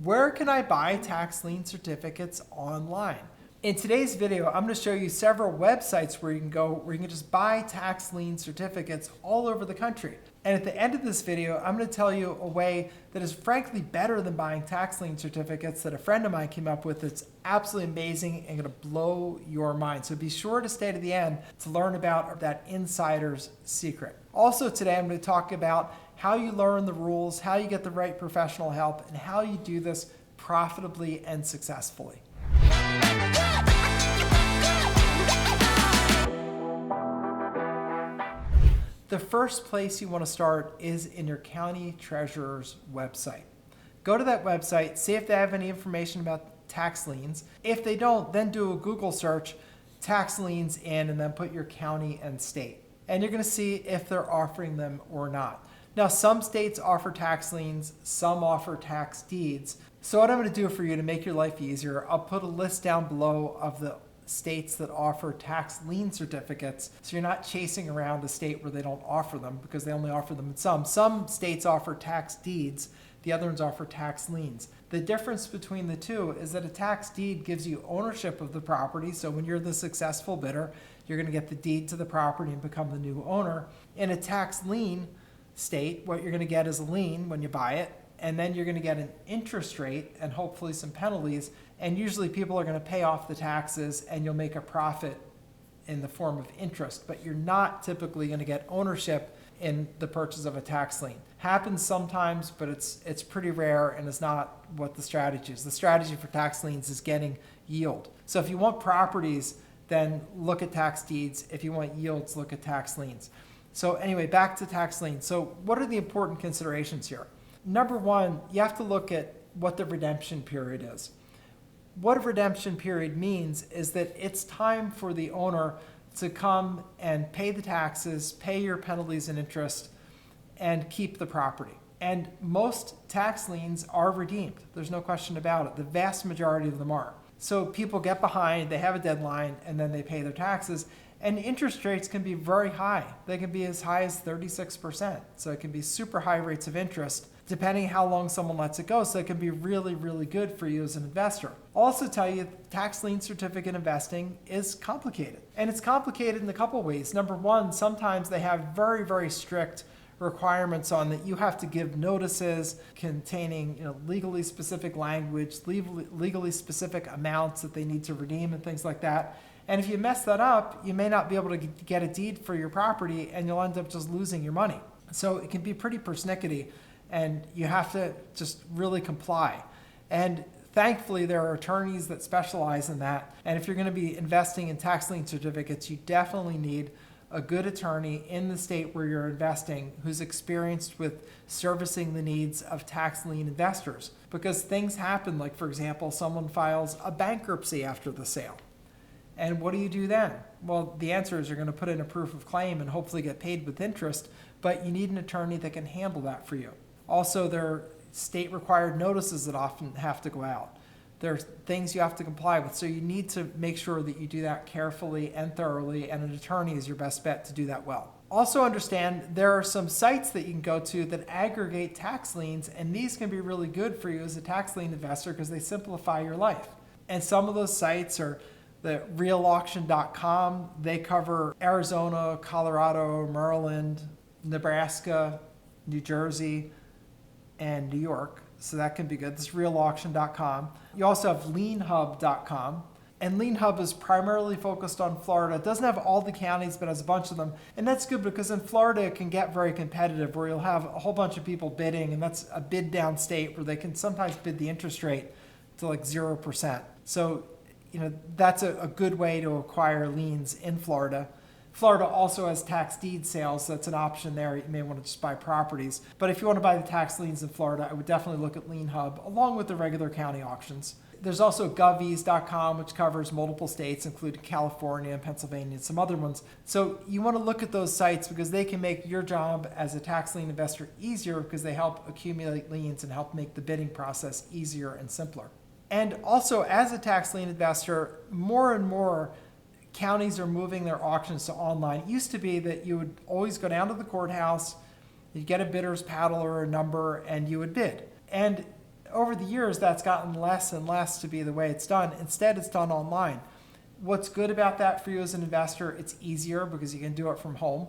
Where can I buy tax lien certificates online? In today's video, I'm going to show you several websites where you can go, where you can just buy tax lien certificates all over the country. And at the end of this video, I'm going to tell you a way that is frankly better than buying tax lien certificates that a friend of mine came up with that's absolutely amazing and going to blow your mind. So be sure to stay to the end to learn about that insider's secret. Also today, I'm going to talk about how you learn the rules, how you get the right professional help, and how you do this profitably and successfully. The first place you want to start is in your county treasurer's website. Go to that website, see if they have any information about tax liens. If they don't, then do a Google search, tax liens in, and then put your county and state. And you're going to see if they're offering them or not. Now, some states offer tax liens, some offer tax deeds. So what I'm going to do for you to make your life easier, I'll put a list down below of the states that offer tax lien certificates, so you're not chasing around a state where they don't offer them, because they only offer them in some. Some states offer tax deeds, the other ones offer tax liens. The difference between the two is that a tax deed gives you ownership of the property, so when you're the successful bidder, you're going to get the deed to the property and become the new owner. In a tax lien state, what you're going to get is a lien when you buy it, and then you're going to get an interest rate and hopefully some penalties, and usually people are going to pay off the taxes and you'll make a profit in the form of interest, but you're not typically going to get ownership in the purchase of a tax lien. Happens sometimes, but it's pretty rare and is not what the strategy is. The strategy for tax liens is getting yield. So if you want properties, then look at tax deeds. If you want yields, look at tax liens. So anyway, back to tax liens. So what are the important considerations here? Number one, you have to look at what the redemption period is. What a redemption period means is that it's time for the owner to come and pay the taxes, pay your penalties and interest, and keep the property. And most tax liens are redeemed. There's no question about it. The vast majority of them are. So people get behind, they have a deadline, and then they pay their taxes. And interest rates can be very high. They can be as high as 36%. So it can be super high rates of interest, depending how long someone lets it go. So it can be really, really good for you as an investor. I'll also tell you, tax lien certificate investing is complicated. And it's complicated in a couple ways. Number one, sometimes they have very, very strict requirements on that you have to give notices containing legally specific language, legally specific amounts that they need to redeem and things like that. And if you mess that up, you may not be able to get a deed for your property and you'll end up just losing your money. So it can be pretty persnickety and you have to just really comply. And thankfully, there are attorneys that specialize in that. And if you're going to be investing in tax lien certificates, you definitely need a good attorney in the state where you're investing who's experienced with servicing the needs of tax lien investors. Because things happen, like for example, someone files a bankruptcy after the sale. And what do you do then? Well, the answer is you're going to put in a proof of claim and hopefully get paid with interest, but you need an attorney that can handle that for you. Also, there are state required notices that often have to go out. There are things you have to comply with. So you need to make sure that you do that carefully and thoroughly, and an attorney is your best bet to do that well. Also understand there are some sites that you can go to that aggregate tax liens, and these can be really good for you as a tax lien investor because they simplify your life. And some of those sites are the realauction.com. They cover Arizona, Colorado, Maryland, Nebraska, New Jersey, and New York. So that can be good. This is realauction.com. You also have lienhub.com. And LienHub is primarily focused on Florida. It doesn't have all the counties, but has a bunch of them. And that's good because in Florida, it can get very competitive where you'll have a whole bunch of people bidding, and that's a bid down state where they can sometimes bid the interest rate to like 0%. So that's a good way to acquire liens in Florida. Florida also has tax deed sales. So that's an option there. You may want to just buy properties. But if you want to buy the tax liens in Florida, I would definitely look at LienHub along with the regular county auctions. There's also govies.com, which covers multiple states, including California and Pennsylvania and some other ones. So you want to look at those sites because they can make your job as a tax lien investor easier because they help accumulate liens and help make the bidding process easier and simpler. And also, as a tax lien investor, more and more counties are moving their auctions to online. It used to be that you would always go down to the courthouse, you'd get a bidder's paddle or a number, and you would bid. And Over the years, that's gotten less and less to be the way it's done. Instead, it's done online. What's good about that for you as an investor, it's easier because you can do it from home.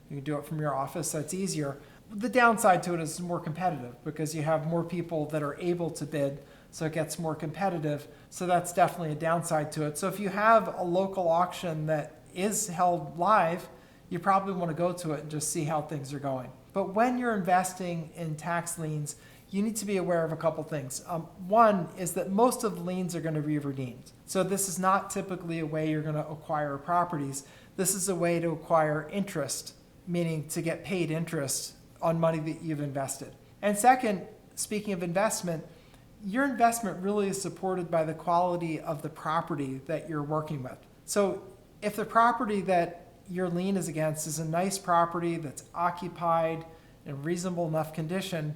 You can do it from your office, so it's easier. The downside to it is it's more competitive because you have more people that are able to bid, so it gets more competitive. So that's definitely a downside to it. So if you have a local auction that is held live, you probably want to go to it and just see how things are going. But when you're investing in tax liens, you need to be aware of a couple things. One is that most of the liens are going to be redeemed. So this is not typically a way you're going to acquire properties. This is a way to acquire interest, meaning to get paid interest on money that you've invested. And second, speaking of investment, your investment really is supported by the quality of the property that you're working with. So if the property that your lien is against is a nice property that's occupied in reasonable enough condition,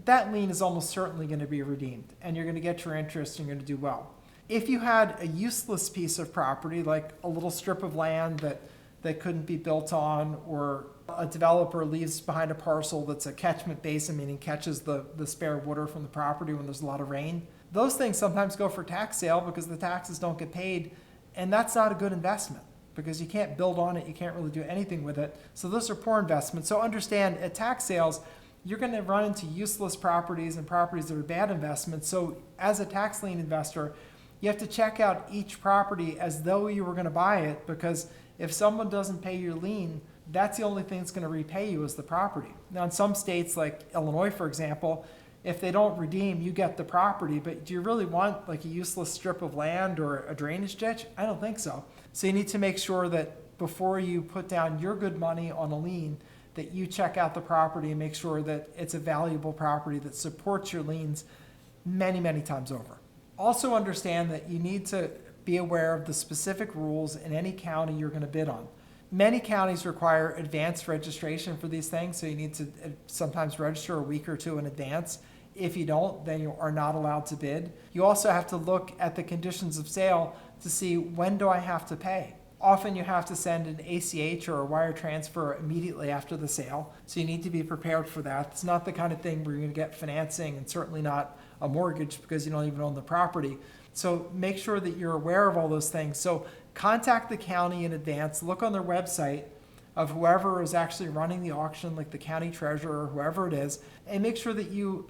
that lien is almost certainly going to be redeemed and you're going to get your interest and you're going to do well. If you had a useless piece of property, like a little strip of land that couldn't be built on, or a developer leaves behind a parcel that's a catchment basin, meaning catches the spare water from the property when there's a lot of rain, those things sometimes go for tax sale because the taxes don't get paid, and that's not a good investment because you can't build on it, you can't really do anything with it. So those are poor investments. So understand, at tax sales, you're going to run into useless properties and properties that are bad investments. So as a tax lien investor, you have to check out each property as though you were going to buy it, because if someone doesn't pay your lien, that's the only thing that's going to repay you is the property. Now in some states like Illinois, for example, if they don't redeem, you get the property, but do you really want like a useless strip of land or a drainage ditch? I don't think so. So you need to make sure that before you put down your good money on a lien, that you check out the property and make sure that it's a valuable property that supports your liens many, many times over. Also understand that you need to be aware of the specific rules in any county you're going to bid on. Many counties require advanced registration for these things, so you need to sometimes register a week or two in advance. If you don't, then you are not allowed to bid. You also have to look at the conditions of sale to see, when do I have to pay? Often you have to send an ACH or a wire transfer immediately after the sale, so you need to be prepared for that. It's not the kind of thing where you're going to get financing, and certainly not a mortgage because you don't even own the property. So make sure that you're aware of all those things. So contact the county in advance, look on their website of whoever is actually running the auction, like the county treasurer or whoever it is, and make sure that you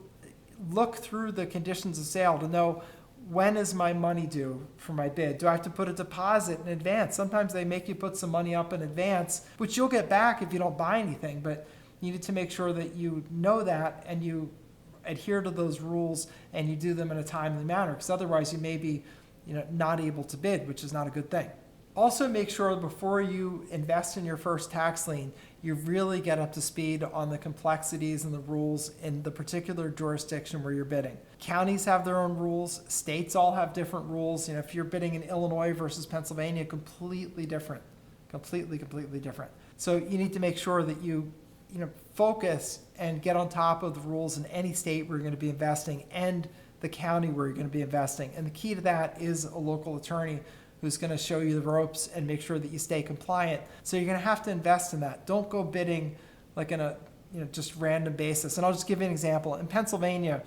look through the conditions of sale to know, when is my money due for my bid? Do I have to put a deposit in advance? Sometimes they make you put some money up in advance, which you'll get back if you don't buy anything, but you need to make sure that you know that and you adhere to those rules and you do them in a timely manner, because otherwise you may be not able to bid, which is not a good thing. Also make sure before you invest in your first tax lien, you really get up to speed on the complexities and the rules in the particular jurisdiction where you're bidding. Counties have their own rules. States all have different rules. If you're bidding in Illinois versus Pennsylvania, completely different, completely different. So you need to make sure that you focus and get on top of the rules in any state where you're going to be investing and the county where you're going to be investing. And the key to that is a local attorney who's going to show you the ropes and make sure that you stay compliant. So you're going to have to invest in that. Don't go bidding like in a just random basis. And I'll just give you an example. In Pennsylvania,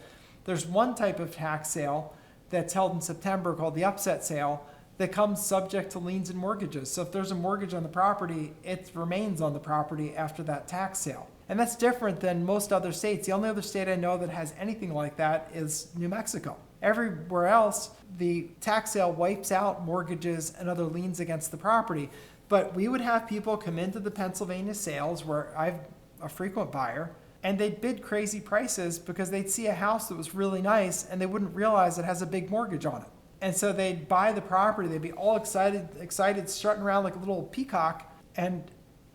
there's one type of tax sale that's held in September called the upset sale that comes subject to liens and mortgages. So if there's a mortgage on the property, it remains on the property after that tax sale. And that's different than most other states. The only other state I know that has anything like that is New Mexico. Everywhere else, the tax sale wipes out mortgages and other liens against the property. But we would have people come into the Pennsylvania sales, where I'm a frequent buyer, and they'd bid crazy prices because they'd see a house that was really nice and they wouldn't realize it has a big mortgage on it. And so they'd buy the property, they'd be all excited, strutting around like a little peacock, and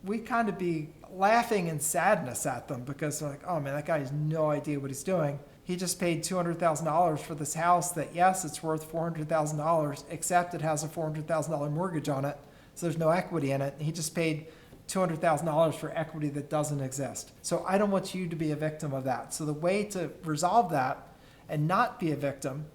we'd kind of be laughing in sadness at them because they're like, oh man, that guy has no idea what he's doing. He just paid $200,000 for this house that, yes, it's worth $400,000, except it has a $400,000 mortgage on it, so there's no equity in it. He just paid $200,000 for equity that doesn't exist. So I don't want you to be a victim of that. So the way to resolve that and not be a victim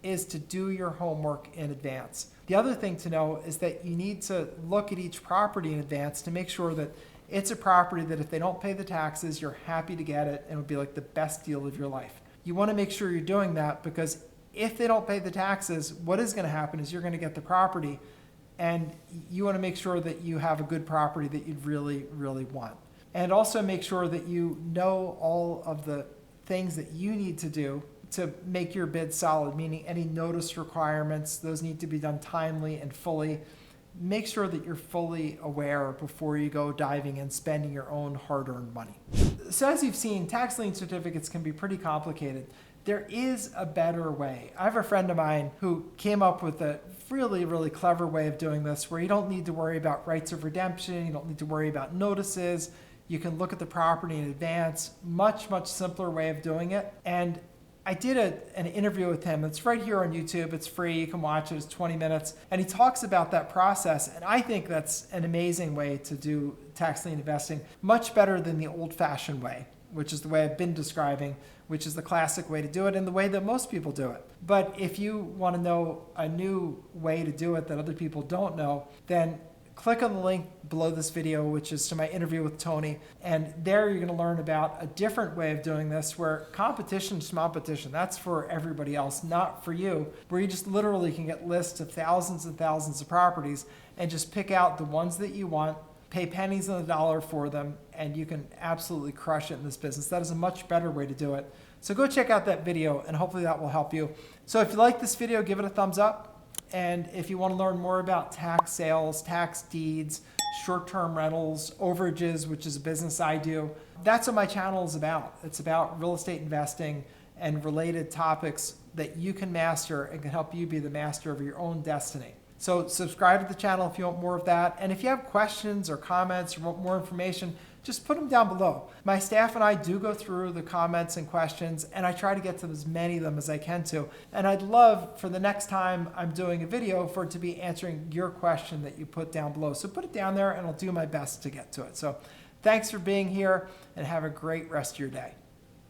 is to do your homework in advance. The other thing to know is that you need to look at each property in advance to make sure that it's a property that if they don't pay the taxes, you're happy to get it and it would be like the best deal of your life. You want to make sure you're doing that, because if they don't pay the taxes, what is going to happen is you're going to get the property, and you want to make sure that you have a good property that you really, really want. And also make sure that you know all of the things that you need to do to make your bid solid, meaning any notice requirements, those need to be done timely and fully. Make sure that you're fully aware before you go diving and spending your own hard-earned money. So as you've seen, tax lien certificates can be pretty complicated. There is a better way. I have a friend of mine who came up with a really, really clever way of doing this, where you don't need to worry about rights of redemption, you don't need to worry about notices, you can look at the property in advance. Much, much simpler way of doing it. And I did an interview with him. It's right here on YouTube. It's free. You can watch it. It's 20 minutes. And he talks about that process. And I think that's an amazing way to do tax lien investing. Much better than the old-fashioned way, which is the way I've been describing, which is the classic way to do it and the way that most people do it. But if you want to know a new way to do it that other people don't know, then click on the link below this video, which is to my interview with Tony. And there you're going to learn about a different way of doing this, where competition is competition. That's for everybody else, not for you, where you just literally can get lists of thousands and thousands of properties and just pick out the ones that you want, pay pennies on the dollar for them, and you can absolutely crush it in this business. That is a much better way to do it. So go check out that video, and hopefully that will help you. So if you like this video, give it a thumbs up. And if you want to learn more about tax sales, tax deeds, short-term rentals, overages, which is a business I do, that's what my channel is about. It's about real estate investing and related topics that you can master and can help you be the master of your own destiny. So subscribe to the channel if you want more of that. And if you have questions or comments or want more information, just put them down below. My staff and I do go through the comments and questions, and I try to get to as many of them as I can to. And I'd love for the next time I'm doing a video for it to be answering your question that you put down below. So put it down there and I'll do my best to get to it. So thanks for being here, and have a great rest of your day.